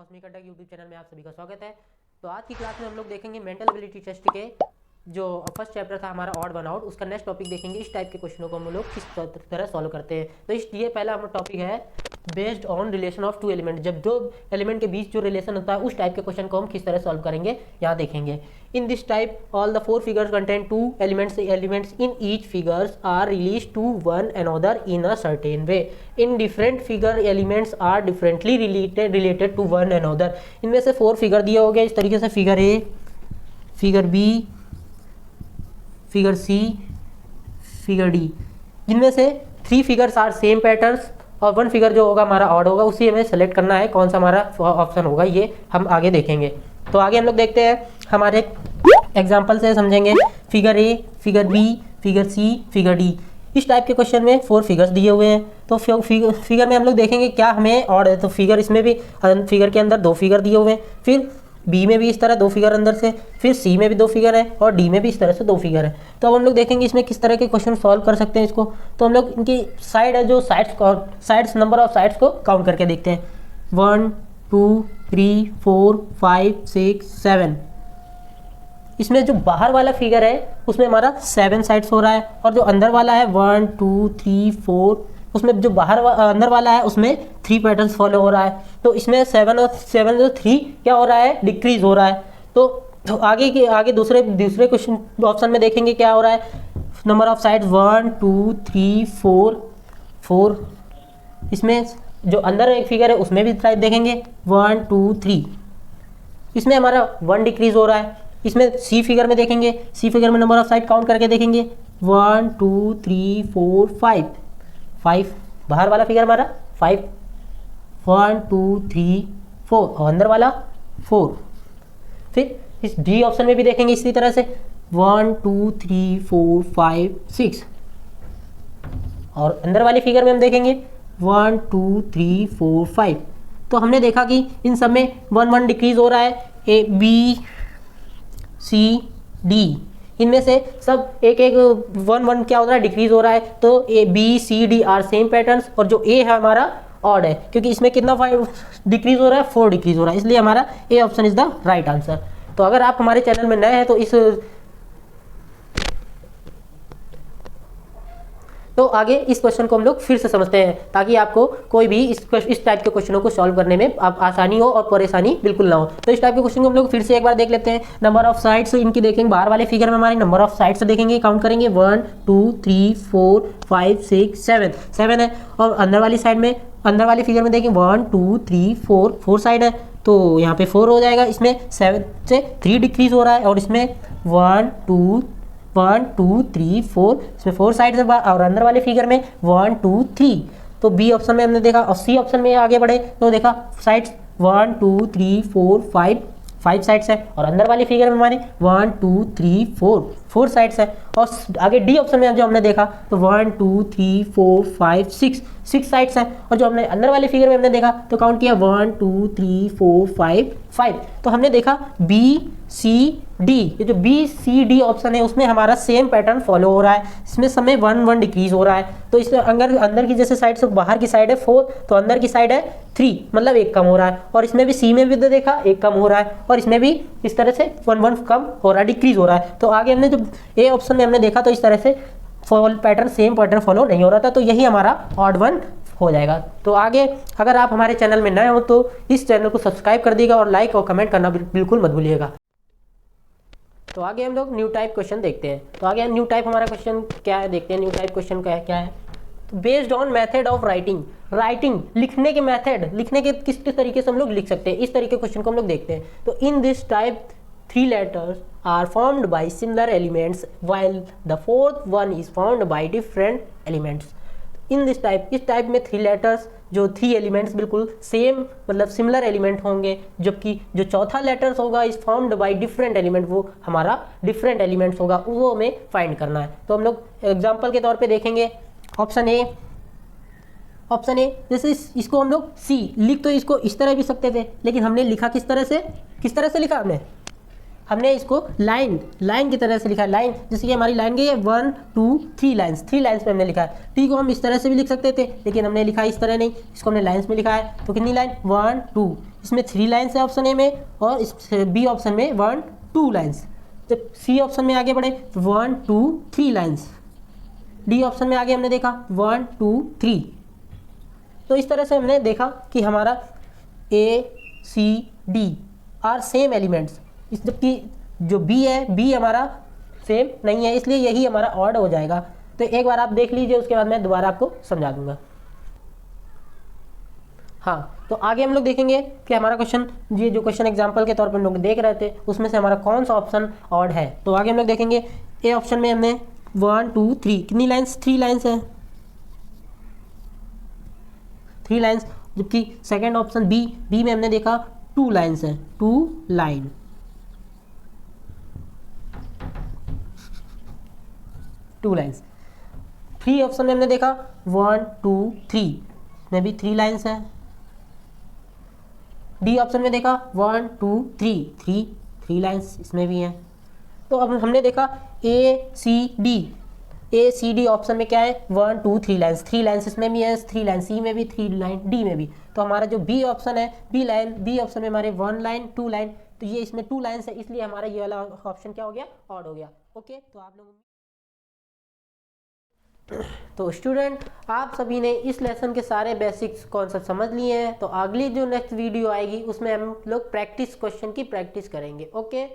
Cosmic अड्डा YouTube channel में आप सभी का स्वागत है। तो आज की क्लास में हम लोग देखेंगे मेंटल एबिलिटी टेस्ट के जो फर्स्ट चैप्टर था हमारा ऑड वन आउट, उसका नेक्स्ट टॉपिक देखेंगे। इस टाइप के क्वेश्चनों को हम लोग किस तरह सॉल्व करते हैं। तो इसलिए पहला हमारा टॉपिक है based on relation of two element. जब दो एलिमेंट के बीच जो रिलेशन होता है उस टाइप के क्वेश्चन को हम किस तरह सॉल्व करेंगे यहाँ देखेंगे। In this type all the four figures contain two elements in each figures are related to one another in a certain way. In different figure elements are differently related to one another. इनमें से four figure दिए हो गए इस तरीके से, figure A, figure B, figure C, figure D. जिनमें से three figures are same patterns और वन फिगर जो होगा हमारा ऑड होगा, उसी हमें सेलेक्ट करना है कौन सा हमारा ऑप्शन होगा, ये हम आगे देखेंगे। तो आगे हम लोग देखते हैं, हमारे एग्जाम्पल से समझेंगे। Figure A, figure B, figure C, figure D. इस टाइप के क्वेश्चन में फोर फिगर्स दिए हुए हैं। तो फिगर में हम लोग देखेंगे क्या हमें ऑड है। तो फिगर इसमें भी फिगर के अंदर दो फिगर दिए हुए हैं, फिर बी में भी इस तरह दो फिगर अंदर से, फिर सी में भी दो फिगर है और डी में भी इस तरह से दो फिगर है। तो अब हम लोग देखेंगे इसमें किस तरह के क्वेश्चन सॉल्व कर सकते हैं इसको। तो हम लोग इनकी साइड है जो साइड्स नंबर ऑफ साइड्स को काउंट करके देखते हैं। 1 2 3 4 5 6 7। इसमें जो बाहर वाला फिगर है उसमें हमारा 7 साइड्स हो रहा है और जो अंदर वाला है 1 2 3 4, उसमें जो अंदर वाला है उसमें 3 पैटर्न्स फॉलो हो रहा है। तो इसमें 7 और 3 क्या हो रहा है, डिक्रीज हो रहा है। तो आगे दूसरे क्वेश्चन ऑप्शन में देखेंगे क्या हो रहा है। Number of sides 1 2 3 4। इसमें जो अंदर एक फिगर है उसमें भी साइड देखेंगे 1 2 3। इसमें हमारा 1 डिक्रीज हो रहा है। इसमें सी फिगर में देखेंगे, सी फिगर में नंबर ऑफ साइड काउंट करके देखेंगे 1 2 3 4 5। बाहर वाला फिगर हमारा 5, 1 2 3 4 और अंदर वाला 4। फिर इस डी ऑप्शन में भी देखेंगे इसी तरह से 1 2 3 4 5 6 और अंदर वाली फिगर में हम देखेंगे 1 2 3 4 5। तो हमने देखा कि इन सब में 1 डिक्रीज हो रहा है। ए बी सी डी, इनमें से सब एक 1 क्या हो रहा है, डिक्रीज हो रहा है। तो A B C D are same patterns और जो ए है हमारा ऑड है, क्योंकि इसमें कितना 5 डिक्रीज हो रहा है, 4 डिक्रीज हो रहा है, इसलिए हमारा A option is the right answer. तो अगर आप हमारे चैनल में नए हैं तो आगे इस क्वेश्चन को हम लोग फिर से समझते हैं ताकि आपको कोई भी इस टाइप के क्वेश्चनों को सॉल्व करने में आप आसानी हो और परेशानी बिल्कुल ना हो। तो इस टाइप के क्वेश्चन को हम लोग फिर से एक बार देख लेते हैं। नंबर ऑफ साइड्स इनकी देखेंगे, बाहर वाले फिगर में हमारी नंबर ऑफ साइड्स देखेंगे, काउंट करेंगे 1 2 3 4 5 6 7 है। और अंदर वाली साइड में, अंदर वाली फिगर में देखेंगे 1 2 3 4 साइड है, तो यहाँ पे 4 हो जाएगा। इसमें 7 से 3 डिक्रीज हो रहा है और इसमें 1 2 3 4, इसमें 4 साइड्स है और अंदर वाले फिगर में 1 2 3। तो बी ऑप्शन में हमने देखा और सी ऑप्शन में आगे बढ़े तो देखा साइड्स 1 2 3 4 5 साइड्स है और अंदर वाली फिगर में हमारे 1 2 3 4 साइड्स है। और आगे डी ऑप्शन में जो हमने देखा तो 1 2 3 4 5 6 साइड्स है और जो हमने अंदर वाली फिगर में हमने देखा तो काउंट किया 1 2 3 4 5। तो हमने देखा बी सी डी, ये जो बी सी डी ऑप्शन है उसमें हमारा सेम पैटर्न फॉलो हो रहा है। इसमें समय 1 डिक्रीज हो रहा है। तो इसमें अंदर की जैसे साइड से बाहर की साइड है 4, तो अंदर की साइड है 3, मतलब 1 कम हो रहा है। और इसमें भी सी में भी देखा 1 कम हो रहा है और इसमें भी इस तरह से 1 कम हो रहा है, डिक्रीज हो रहा है। तो आगे हमने जो ए ऑप्शन में हमने देखा तो इस तरह से सेम पैटर्न फॉलो नहीं हो रहा था, तो यही हमारा ऑड वन हो जाएगा। तो आगे अगर आप हमारे चैनल में नए हो तो इस चैनल को सब्सक्राइब कर दीजिएगा और लाइक और कमेंट करना बिल्कुल मत भूलिएगा। तो आगे हम लोग न्यू टाइप क्वेश्चन देखते हैं। तो आगे न्यू टाइप हमारा क्वेश्चन क्या है देखते हैं। न्यू टाइप क्वेश्चन क्या है। तो based on method of writing लिखने के मेथड, लिखने के किस तरीके से हम लोग लिख सकते हैं, इस तरीके क्वेश्चन को हम लोग देखते हैं। तो इन this type 3 letters are formed by similar elements while the fourth one is formed by different elements. In this type, इस टाइप में 3 लेटर्स जो 3 एलिमेंट्स बिल्कुल सेम मतलब सिमिलर एलिमेंट होंगे, जबकि जो चौथा लेटर्स होगा is formed by different element, वो हमारा डिफरेंट एलिमेंट्स होगा, वो हमें फाइंड करना है। तो हम लोग एग्जांपल के तौर पे देखेंगे ऑप्शन ए। जैसे इसको हम लोग सी लिख तो इसको इस तरह भी सकते थे, लेकिन हमने लिखा किस तरह से लिखा हमने इसको लाइन की तरह से लिखा है। लाइन जैसे कि हमारी लाइन गई है 1 2 3 लाइन्स, 3 लाइन्स पे हमने लिखा है। टी को हम इस तरह से भी लिख सकते थे, लेकिन हमने लिखा इस तरह नहीं, इसको हमने लाइन्स में लिखा है। तो कितनी लाइन 1 2, इसमें 3 लाइन्स है ऑप्शन ए में, और इस बी ऑप्शन में 1 2 लाइन्स। जब सी ऑप्शन में आगे बढ़े 1 2 3 लाइन्स, डी ऑप्शन में आगे हमने देखा 1 2 3। तो इस तरह से हमने देखा कि हमारा A C D are same elements, इस जबकि जो बी है, बी हमारा सेम नहीं है, इसलिए यही हमारा ऑड हो जाएगा। तो एक बार आप देख लीजिए, उसके बाद मैं दोबारा आपको समझा दूंगा। हाँ, तो आगे हम लोग देखेंगे कि हमारा क्वेश्चन, ये जो क्वेश्चन एग्जांपल के तौर पर हम लोग देख रहे थे, उसमें से हमारा कौन सा ऑप्शन ऑड है। तो आगे हम लोग देखेंगे ए ऑप्शन में हमने 1 2 3 कितनी लाइन्स, 3 लाइन्स है, 3 लाइन्स। जबकि सेकेंड ऑप्शन बी में हमने देखा 2 लाइन्स है, 2 लाइन। थ्री ऑप्शन में हमने देखा 1 2 3 में भी 3 लाइन्स है। डी ऑप्शन में देखा 1 2 3 3 लाइन्स इसमें भी हैं। तो अब हमने देखा ए सी डी ऑप्शन में क्या है 1 2 3 लाइन्स, 3 लाइन्स इसमें भी है, 3 लाइन सी में भी, 3 लाइन डी में भी। तो हमारा जो बी ऑप्शन है, बी ऑप्शन में हमारे 1 लाइन 2 लाइन, तो ये इसमें 2 लाइन्स है, इसलिए हमारा ये वाला ऑप्शन क्या हो गया, ऑड हो गया। ओके, तो आप लोग, तो स्टूडेंट आप सभी ने इस लेसन के सारे बेसिक्स कॉन्सेप्ट समझ लिए हैं। तो अगली जो नेक्स्ट वीडियो आएगी उसमें हम लोग प्रैक्टिस क्वेश्चन की प्रैक्टिस करेंगे। ओके।